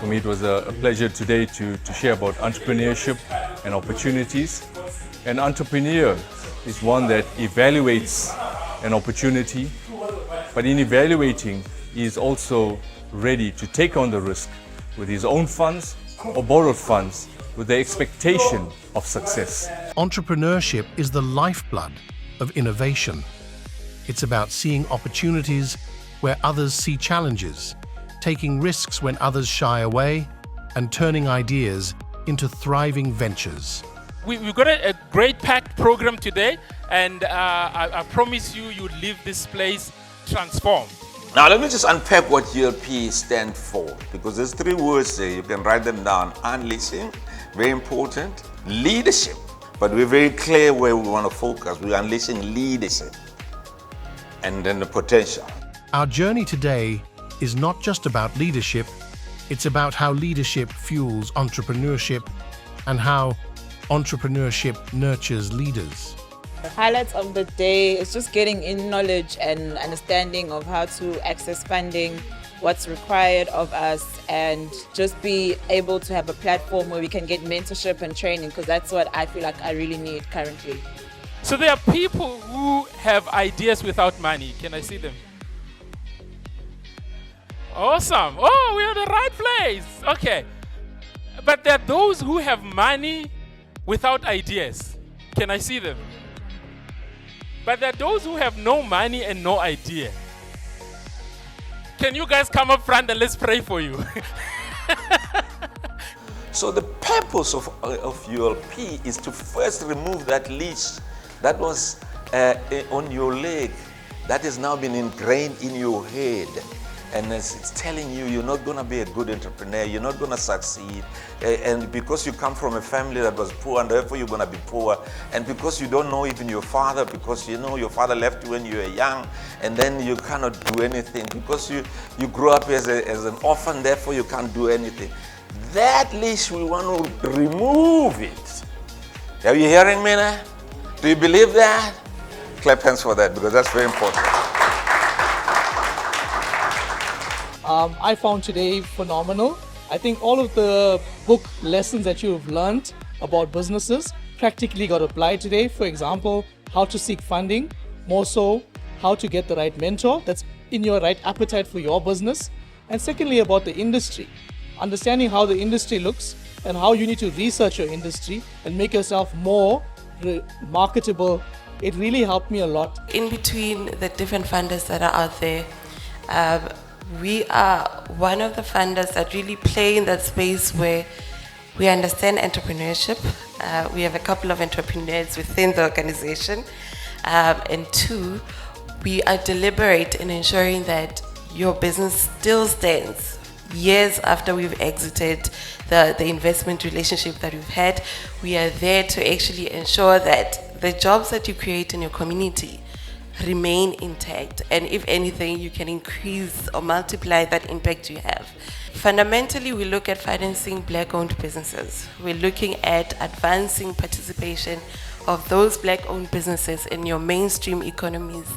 me, it was a pleasure today to share about entrepreneurship and opportunities. An entrepreneur is one that evaluates an opportunity, but in evaluating, he is also ready to take on the risk with his own funds or borrowed funds with the expectation of success. Entrepreneurship is the lifeblood of innovation. It's about seeing opportunities where others see challenges, taking risks when others shy away, and turning ideas into thriving ventures. We've got a great packed program today, and I promise you'll leave this place transformed. Now let me just unpack what ULP stands for, because there's 3 words there. You can write them down. Unleashing, very important. Leadership, but we're very clear where we want to focus. We're unleashing leadership and then the potential. Our journey today is not just about leadership, it's about how leadership fuels entrepreneurship and how entrepreneurship nurtures leaders. The highlights of the day is just getting in knowledge and understanding of how to access funding, what's required of us, and just be able to have a platform where we can get mentorship and training, because that's what I feel like I really need currently. So there are people who have ideas without money. Can I see them? Awesome. Oh, we're in the right place. Okay. But there are those who have money without ideas. Can I see them? But there are those who have no money and no idea. Can you guys come up front and let's pray for you? So the purpose of ULP is to first remove that leash that was on your leg, that has now been ingrained in your head. And it's telling you you're not going to be a good entrepreneur, you're not going to succeed. And because you come from a family that was poor, and therefore you're going to be poor. And because you don't know even your father, because you know your father left you when you were young, and then you cannot do anything. Because you grew up as an orphan, therefore you can't do anything. That leash, we want to remove it. Are you hearing me now? Do you believe that? Clap hands for that, because that's very important. I found today phenomenal. I think all of the book lessons that you've learned about businesses practically got applied today. For example, how to seek funding, more so how to get the right mentor that's in your right appetite for your business. And secondly, about the industry, understanding how the industry looks and how you need to research your industry and make yourself more marketable. It really helped me a lot. In between the different funders that are out there, we are one of the funders that really play in that space where we understand entrepreneurship. We have a couple of entrepreneurs within the organization. And 2, we are deliberate in ensuring that your business still stands years after we've exited the investment relationship that we've had. We are there to actually ensure that the jobs that you create in your community remain intact, and if anything, you can increase or multiply that impact you have. Fundamentally, we look at financing Black-owned businesses. We're looking at advancing participation of those Black-owned businesses in your mainstream economies,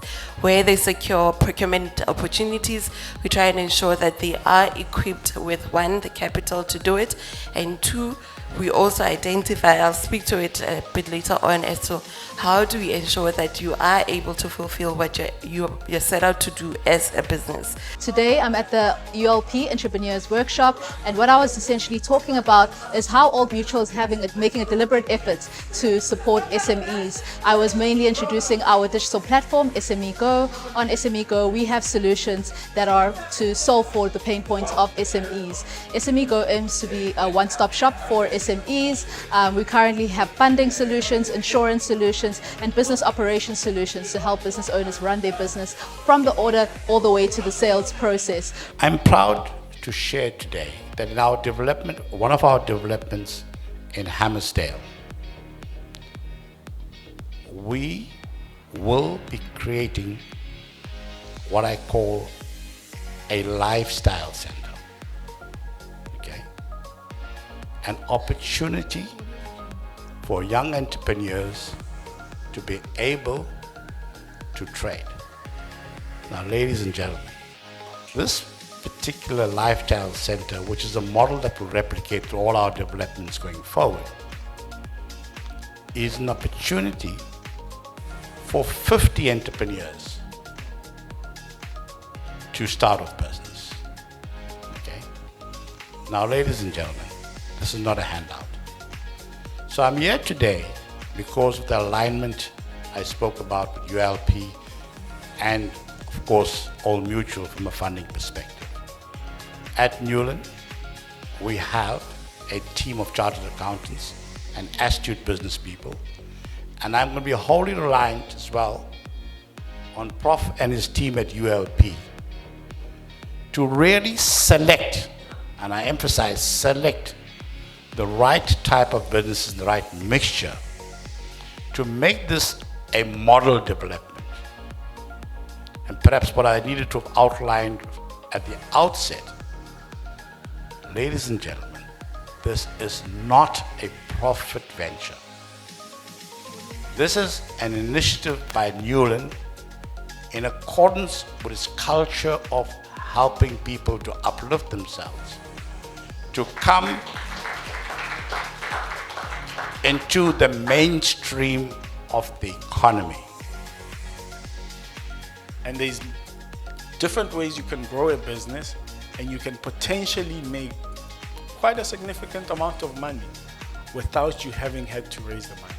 where they secure procurement opportunities. We try and ensure that they are equipped with 1, the capital to do it, and 2, we also identify, I'll speak to it a bit later on, as to how do we ensure that you are able to fulfill what you're set out to do as a business. Today I'm at the ULP Entrepreneurs Workshop, and what I was essentially talking about is how Old Mutual is making a deliberate effort to support SMEs. I was mainly introducing our digital platform, SME Go. On SME Go, we have solutions that are to solve for the pain points of SMEs. SME Go aims to be a one-stop shop for SMEs. We currently have funding solutions, insurance solutions, and business operations solutions to help business owners run their business from the order all the way to the sales process. I'm proud to share today that in our development, one of our developments in Hammersdale, we will be creating what I call a lifestyle center. Okay? An opportunity for young entrepreneurs to be able to trade. Now, ladies and gentlemen, this particular lifestyle center, which is a model that will replicate through all our developments going forward, is an opportunity for 50 entrepreneurs to start off business. Okay? Now, ladies and gentlemen, this is not a handout. So I'm here today because of the alignment I spoke about with ULP and, of course, Old Mutual from a funding perspective. At Newland, we have a team of chartered accountants and astute business people, and I'm going to be wholly reliant as well on Prof and his team at ULP to really select, and I emphasize select, the right type of businesses, the right mixture to make this a model development. And perhaps what I needed to have outlined at the outset, ladies and gentlemen, this is not a profit venture. This is an initiative by Newland in accordance with its culture of helping people to uplift themselves, to come into the mainstream of the economy. And there's different ways you can grow a business, and you can potentially make quite a significant amount of money without you having had to raise the money.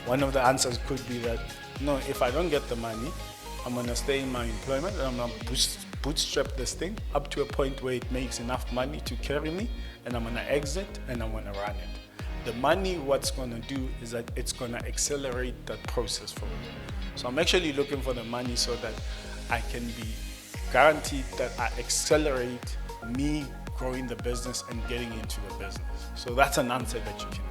One of the answers could be that, no, if I don't get the money, I'm going to stay in my employment and I'm going to bootstrap this thing up to a point where it makes enough money to carry me, and I'm going to exit and I'm going to run it. The money, what's going to do is that it's going to accelerate that process for me. So I'm actually looking for the money so that I can be guaranteed that I accelerate me growing the business and getting into the business. So that's an answer that you can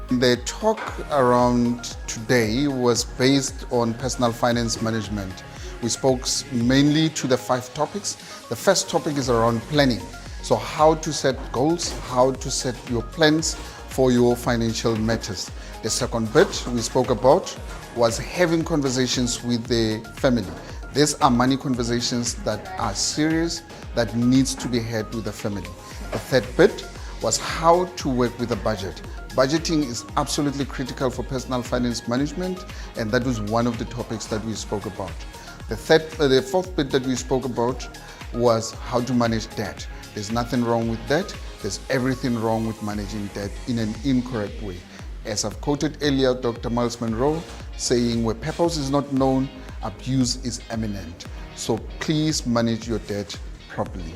give. The talk around today was based on personal finance management. We spoke mainly to the 5 topics. The first topic is around planning. So how to set goals, how to set your plans for your financial matters. The second bit we spoke about was having conversations with the family. These are money conversations that are serious, that needs to be had with the family. The third bit was how to work with a budget. Budgeting is absolutely critical for personal finance management, and that was one of the topics that we spoke about. The fourth bit that we spoke about was how to manage debt. There's nothing wrong with debt. There's everything wrong with managing debt in an incorrect way. As I've quoted earlier, Dr. Miles Monroe saying, where purpose is not known, abuse is imminent. So please manage your debt properly.